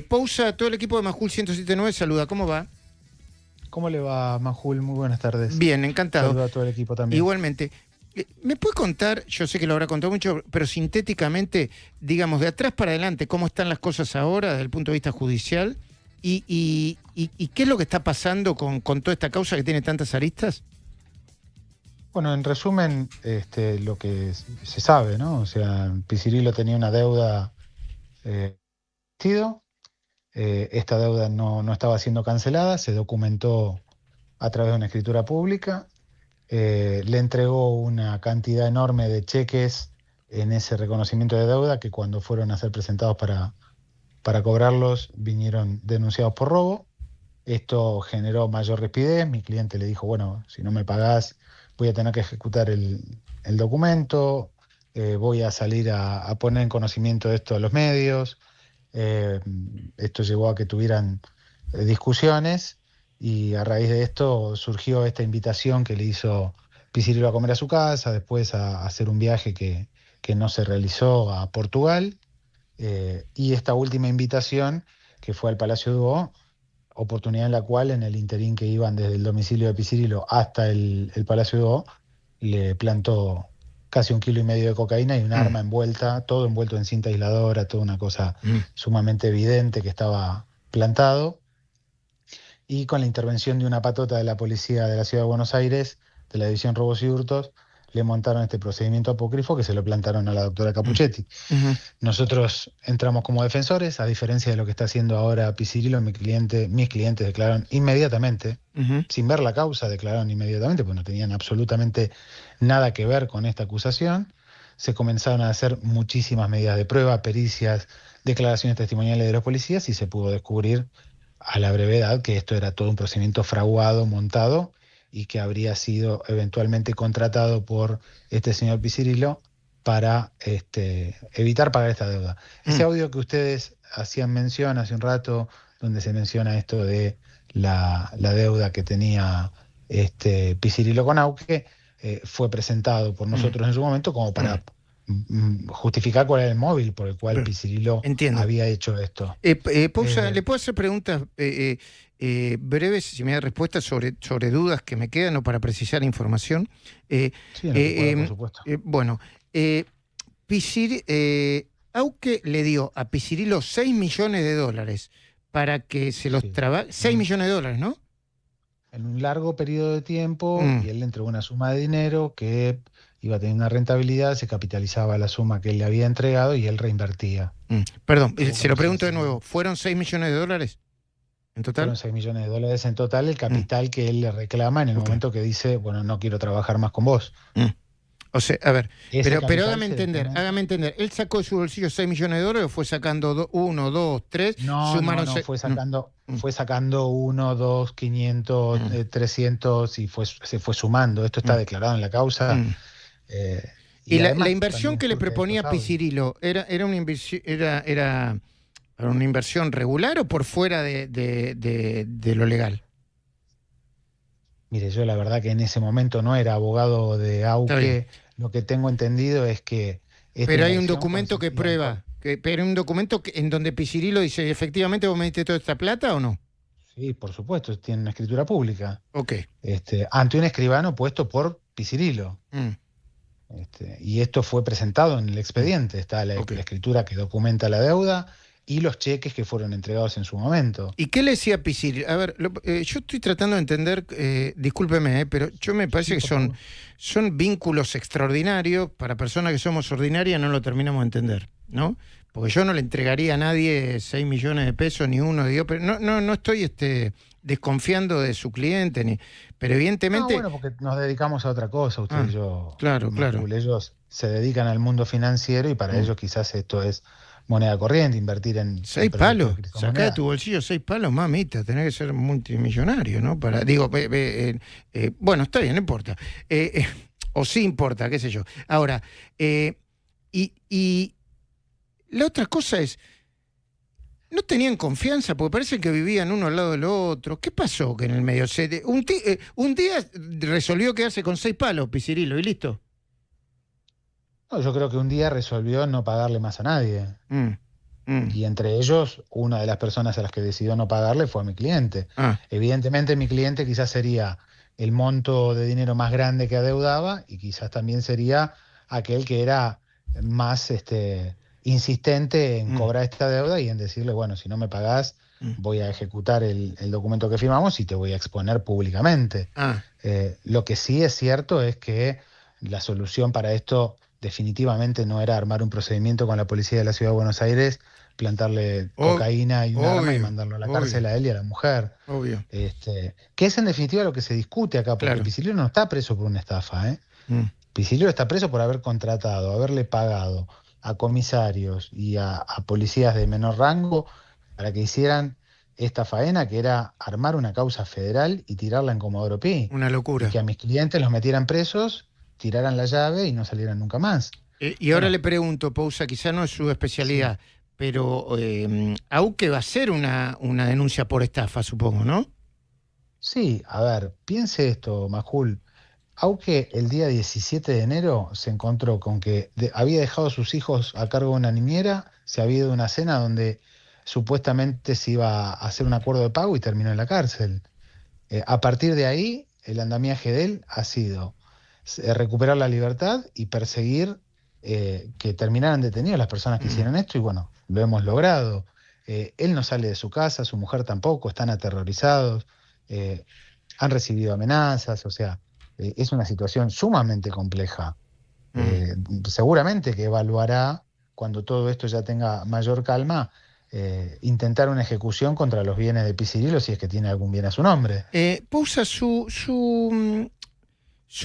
Pousa, todo el equipo de Majul 107.9 saluda. ¿Cómo va? ¿Cómo le va, Majul? Muy buenas tardes. Bien, encantado. Saludo a todo el equipo también. Igualmente. ¿Me puede contar, yo sé que lo habrá contado mucho, pero sintéticamente, digamos, de atrás para adelante, cómo están las cosas ahora desde el punto de vista judicial y qué es lo que está pasando con toda esta causa que tiene tantas aristas? Bueno, en resumen, lo que se sabe, ¿no? O sea, Piscirillo tenía una deuda esta deuda no estaba siendo cancelada, se documentó a través de una escritura pública, le entregó una cantidad enorme de cheques en ese reconocimiento de deuda que cuando fueron a ser presentados para cobrarlos vinieron denunciados por robo. Esto generó mayor rapidez, mi cliente le dijo, bueno, si no me pagás voy a tener que ejecutar el documento, voy a salir a poner en conocimiento de esto a los medios. Esto llevó a que tuvieran discusiones y a raíz de esto surgió esta invitación que le hizo Piscirillo a comer a su casa, después a hacer un viaje que no se realizó a Portugal, y esta última invitación que fue al Palacio Duoc, oportunidad en la cual en el interín que iban desde el domicilio de Piscirillo hasta el Palacio Duoc, le plantó casi 1,5 kilos de cocaína y un arma envuelta, todo envuelto en cinta aisladora, toda una cosa sumamente evidente que estaba plantado. Y con la intervención de una patota de la policía de la Ciudad de Buenos Aires, de la División Robos y Hurtos, le montaron este procedimiento apócrifo que se lo plantaron a la doctora Capuchetti. Nosotros entramos como defensores, a diferencia de lo que está haciendo ahora Piscirillo, mis clientes declararon inmediatamente, sin ver la causa, declararon inmediatamente, porque no tenían absolutamente nada que ver con esta acusación. Se comenzaron a hacer muchísimas medidas de prueba, pericias, declaraciones testimoniales de los policías y se pudo descubrir a la brevedad que esto era todo un procedimiento fraguado, montado, y que habría sido eventualmente contratado por este señor Piscirillo para evitar pagar esta deuda. Ese audio que ustedes hacían mención hace un rato, donde se menciona esto de la deuda que tenía Piscirillo con Auque, fue presentado por nosotros en su momento como para justificar cuál era el móvil por el cual Piscirillo había hecho esto. Pousa, ¿le puedo hacer preguntas breves, si me da respuestas sobre dudas que me quedan o para precisar información? Sí, en lo que pueda, por supuesto. Auque le dio a Piscirillo $6 millones para que se los trabaje. $6 millones, ¿no? En un largo periodo de tiempo, y él le entregó una suma de dinero que iba a tener una rentabilidad, se capitalizaba la suma que él le había entregado y él reinvertía. Perdón, se lo pregunto de nuevo, ¿fueron $6 millones en total? Fueron $6 millones en total, el capital que él le reclama en el momento que dice, bueno, no quiero trabajar más con vos. O sea, a ver, pero hágame entender, ¿él sacó de su bolsillo $6 millones o fue sacando 1, 2, 3? No, fue sacando 1, 2, 500, 300 y se fue sumando. Esto está declarado en la causa. Y además, la inversión que le proponía Piscirillo, ¿era una inversión regular o por fuera de lo legal? Mire, yo la verdad que en ese momento no era abogado de Auque. Lo que tengo entendido es que... Pero hay un documento que prueba, pero un documento en donde Piscirillo dice, efectivamente vos me diste toda esta plata o no. Sí, por supuesto, tiene una escritura pública. Ok. Ante un escribano puesto por Piscirillo. Y esto fue presentado en el expediente. Está la escritura que documenta la deuda y los cheques que fueron entregados en su momento. ¿Y qué le decía Piscirillo? A ver, yo estoy tratando de entender, discúlpeme, pero yo me parece que son vínculos extraordinarios. Para personas que somos ordinarias no lo terminamos de entender, ¿no? Porque yo no le entregaría a nadie $6 millones, ni uno, pero no estoy desconfiando de su cliente, pero evidentemente... No, bueno, porque nos dedicamos a otra cosa, usted y yo. Claro. Ellos se dedican al mundo financiero y para ellos quizás esto es moneda corriente, invertir en... 6 palos, sacá de tu bolsillo 6 palos, mamita, tenés que ser multimillonario, ¿no? Bueno, está bien, no importa. O sí importa, qué sé yo. Ahora, y la otra cosa es, ¿no tenían confianza? Porque parece que vivían uno al lado del otro. ¿Qué pasó que en el medio? Un día resolvió quedarse con 6 palos, Piscirillo, y listo. No, yo creo que un día resolvió no pagarle más a nadie. Mm. Y entre ellos, una de las personas a las que decidió no pagarle fue a mi cliente. Ah, Evidentemente, mi cliente quizás sería el monto de dinero más grande que adeudaba y quizás también sería aquel que era más insistente en mm, cobrar esta deuda y en decirle, bueno, si no me pagás, mm. voy a ejecutar el documento que firmamos y te voy a exponer públicamente. Ah, Lo que sí es cierto es que la solución para esto definitivamente no era armar un procedimiento con la policía de la Ciudad de Buenos Aires, plantarle ob- cocaína y un arma y obvio, mandarlo a la obvio, cárcel a él y a la mujer. obvio. Que es en definitiva lo que se discute acá, porque Claro. Piscirillo no está preso por una estafa, ¿eh? Mm. Piscirillo está preso por haber contratado, haberle pagado a comisarios y a policías de menor rango para que hicieran esta faena, que era armar una causa federal y tirarla en Comodoro Pi, Una y locura. que a mis clientes los metieran presos, tiraran la llave y no salieran nunca más. Y ahora le Bueno, pregunto, Pousa, quizá no es su sí. especialidad, pero Auque va a ser una denuncia por estafa, supongo, ¿no? Sí, a ver, piense esto, Majul. Aunque el día 17 de enero se encontró con que había dejado a sus hijos a cargo de una niñera, se había ido a una cena donde supuestamente se iba a hacer un acuerdo de pago y terminó en la cárcel. A partir de ahí, el andamiaje de él ha sido recuperar la libertad y perseguir que terminaran detenidas las personas que Mm. hicieron esto y bueno, lo hemos logrado. Él no sale de su casa, su mujer tampoco, están aterrorizados. Eh, Han recibido amenazas, o sea, es una situación sumamente compleja. Mm. Eh, Seguramente que evaluará, cuando todo esto ya tenga mayor calma, intentar una ejecución contra los bienes de Piscirillo si es que tiene algún bien a su nombre. Pousa, su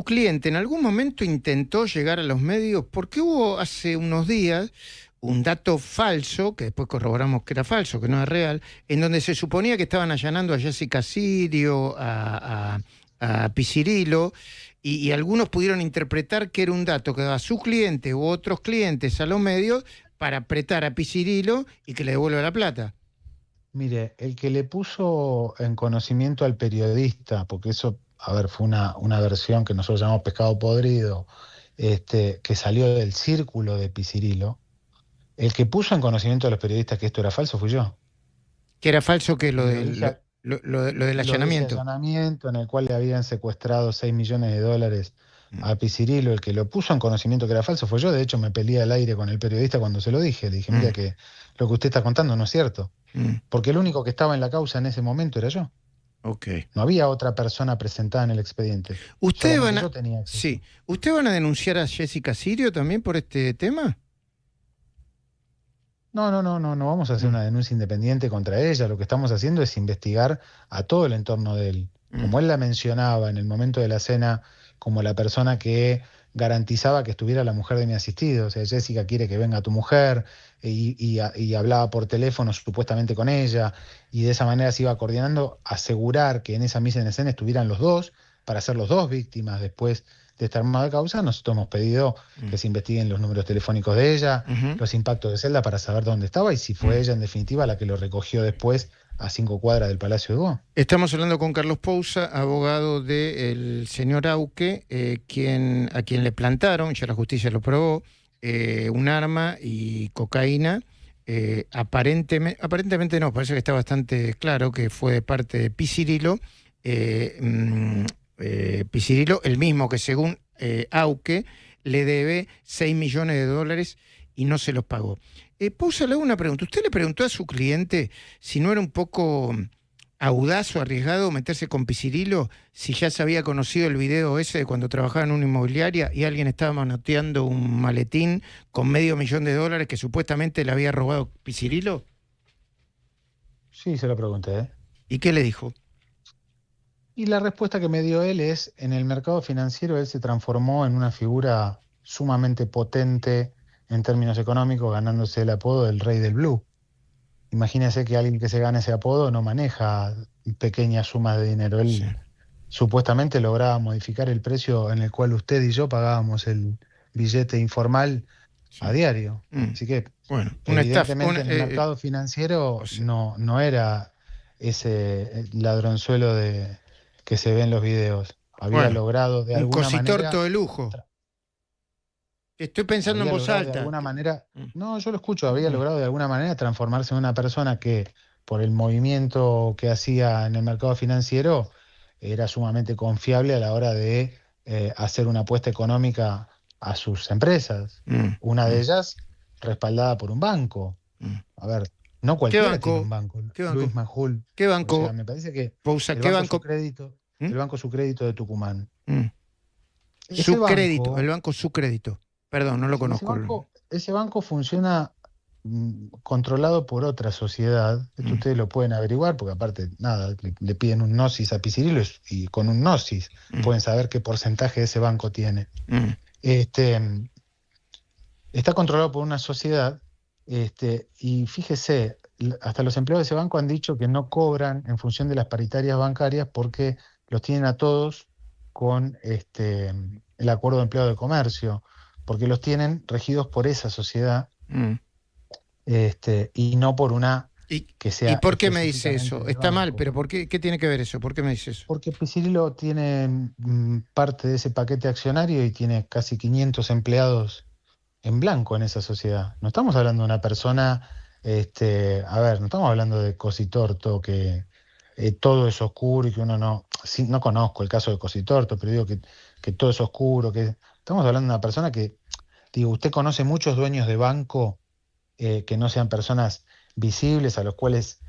cliente en algún momento intentó llegar a los medios porque hubo hace unos días un dato falso, que después corroboramos que era falso, que no era real, en donde se suponía que estaban allanando a Jessica Sirio, a Piscirilo, y algunos pudieron interpretar que era un dato que daba su cliente u otros clientes a los medios para apretar a Piscirilo y que le devuelva la plata. Mire, el que le puso en conocimiento al periodista, porque eso, a ver, fue una versión que nosotros llamamos pescado podrido, que salió del círculo de Piscirilo, el que puso en conocimiento a los periodistas que esto era falso fui yo. Que era falso que lo Y del, lo del lo de ese allanamiento. allanamiento en el cual le habían secuestrado 6 millones de dólares Mm, a Piscirilo, el que lo puso en conocimiento que era falso fue yo. De hecho, me peleé al aire con el periodista cuando se lo dije. Le dije, mira mm, que lo que usted está contando no es cierto. mm. Porque el único que estaba en la causa en ese momento era yo. Ok. No había otra persona presentada en el expediente. ¿Ustedes Solamente van yo a, tenía sí, acceso. ¿ustedes van a denunciar a Jessica Sirio también por este tema? No, no, no, no, no vamos a hacer Mm, una denuncia independiente contra ella. Lo que estamos haciendo es investigar a todo el entorno de él. mm, Como él la mencionaba en el momento de la cena, como la persona que garantizaba que estuviera la mujer de mi asistido. O sea, Jessica quiere que venga tu mujer y hablaba por teléfono supuestamente con ella y de esa manera se iba coordinando, asegurar que en esa misa en escena estuvieran los dos para ser los dos víctimas después de esta armada causa. Nosotros hemos pedido mm, que se investiguen los números telefónicos de ella, ujú, los impactos de celda para saber dónde estaba y si fue mm. ella en definitiva la que lo recogió después a 5 cuadras del Palacio de Bo. Estamos hablando con Carlos Pousa, abogado del señor Auque, a quien le plantaron, ya la justicia lo probó, un arma y cocaína. Aparentemente no, parece que está bastante claro que fue de parte de Piscirilo. Piscirilo, el mismo que según Auque le debe 6 millones de dólares y no se los pagó. Pousa, le hago una pregunta. ¿Usted le preguntó a su cliente si no era un poco audaz o arriesgado meterse con Piscirilo si ya se había conocido el video ese de cuando trabajaba en una inmobiliaria y alguien estaba manoteando un maletín con $500,000 que supuestamente le había robado Piscirilo? Sí, se lo pregunté, ¿eh? ¿Y qué le dijo? Y la respuesta que me dio él es, en el mercado financiero él se transformó en una figura sumamente potente en términos económicos, ganándose el apodo del rey del blue. Imagínese que alguien que se gane ese apodo no maneja pequeñas sumas de dinero. Sí, Él supuestamente lograba modificar el precio en el cual usted y yo pagábamos el billete informal sí. a diario. Mm. Así que Bueno, una estafa, evidentemente en el mercado o financiero sea, no era ese ladronzuelo que se ve en los videos. Había bueno, logrado de un alguna manera. cositorto de lujo. Estoy pensando en había voz logrado de alta. alguna manera, Mm. no, yo lo escucho, había logrado de alguna manera transformarse en una persona que por el movimiento que hacía en el mercado financiero era sumamente confiable a la hora de hacer una apuesta económica a sus empresas. Mm. Una de ellas respaldada por un banco. Mm. A ver, no ¿Qué cualquiera tiene un banco? banco, ¿Qué banco? Luis Majul. ¿Qué O sea, banco? me parece que Pousa, el ¿qué banco banco? Sucrédito, ¿Mm? el banco Sucrédito de Tucumán. Mm. Ese Su crédito, el banco, banco Su Crédito. Perdón, no lo sí, conozco. ese banco funciona controlado por otra sociedad. Esto Mm. ustedes lo pueden averiguar, porque aparte, nada, le piden un gnosis a Pisirilo y con un gnosis Mm. pueden saber qué porcentaje de ese banco tiene. Mm. Está controlado por una sociedad, y fíjese, hasta los empleados de ese banco han dicho que no cobran en función de las paritarias bancarias porque los tienen a todos con el acuerdo de empleado de comercio, porque los tienen regidos por esa sociedad, Mm. y no por una ¿Y, que ¿Y sea por qué me dice específicamente eso? del Está mal, banco. pero ¿qué tiene que ver eso? ¿Por qué me dice eso? Porque Pisirilo tiene parte de ese paquete accionario y tiene casi 500 empleados en blanco en esa sociedad. No estamos hablando de una persona, a ver, no estamos hablando de Cositorto, que todo es oscuro y que uno no, sí, no conozco el caso de Cositorto, pero digo que todo es oscuro, que estamos hablando de una persona que, digo, usted conoce muchos dueños de banco que no sean personas visibles, a los cuales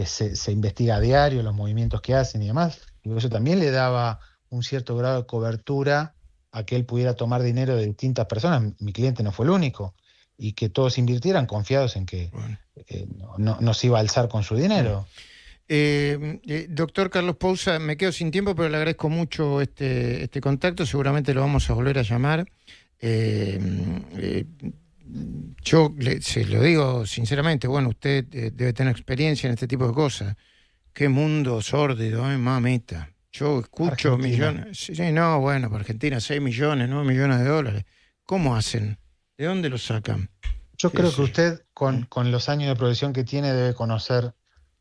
se investiga a diario los movimientos que hacen y demás. Digo, eso también le daba un cierto grado de cobertura a que él pudiera tomar dinero de distintas personas. Mi cliente no fue el único. Y que todos invirtieran confiados en que Bueno. no se iba a alzar con su dinero. Doctor Carlos Pousa, me quedo sin tiempo, pero le agradezco mucho este contacto. Seguramente lo vamos a volver a llamar. Se lo digo sinceramente, bueno, usted debe tener experiencia en este tipo de cosas. Qué mundo sórdido, mamita. Yo escucho Argentina. millones. Sí, no, bueno, para Argentina 6 millones, 9 millones de dólares. ¿Cómo hacen? ¿De dónde lo sacan? Yo ¿Qué creo sé que yo? usted, con los años de profesión que tiene, debe conocer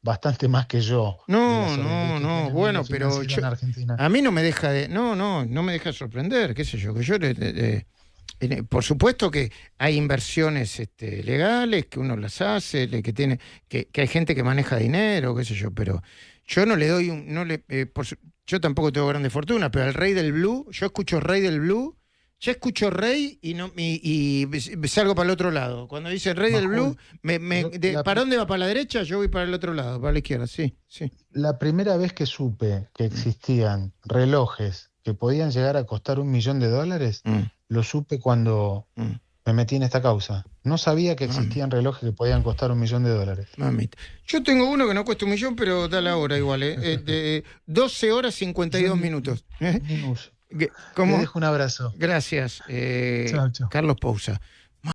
bastante más que yo de la No, sordidez no, que tiene no, el mundo bueno, pero financiero en Argentina. a mí no me deja no me deja sorprender, qué sé yo, que yo por supuesto que hay inversiones legales, que uno las hace, que hay gente que maneja dinero, qué sé yo, pero yo no le doy yo tampoco tengo grande fortuna, pero al rey del blue, yo escucho rey del blue, ya escucho rey y salgo para el otro lado. Cuando dice rey del blue, Majul, ¿para dónde va? ¿Para la derecha? Yo voy para el otro lado, para la izquierda, sí, sí. la primera vez que supe que existían relojes que podían llegar a costar $1.000.000, Mm, lo supe cuando mm. me metí en esta causa. No sabía que Mami, existían relojes que podían costar $1.000.000. mamita. Yo tengo uno que no cuesta 1 millón, pero da la hora igual, de 12 horas 52 minutos. Ni uso. Le ¿Cómo? dejo un abrazo. Gracias, Chao, chao. Carlos Pousa.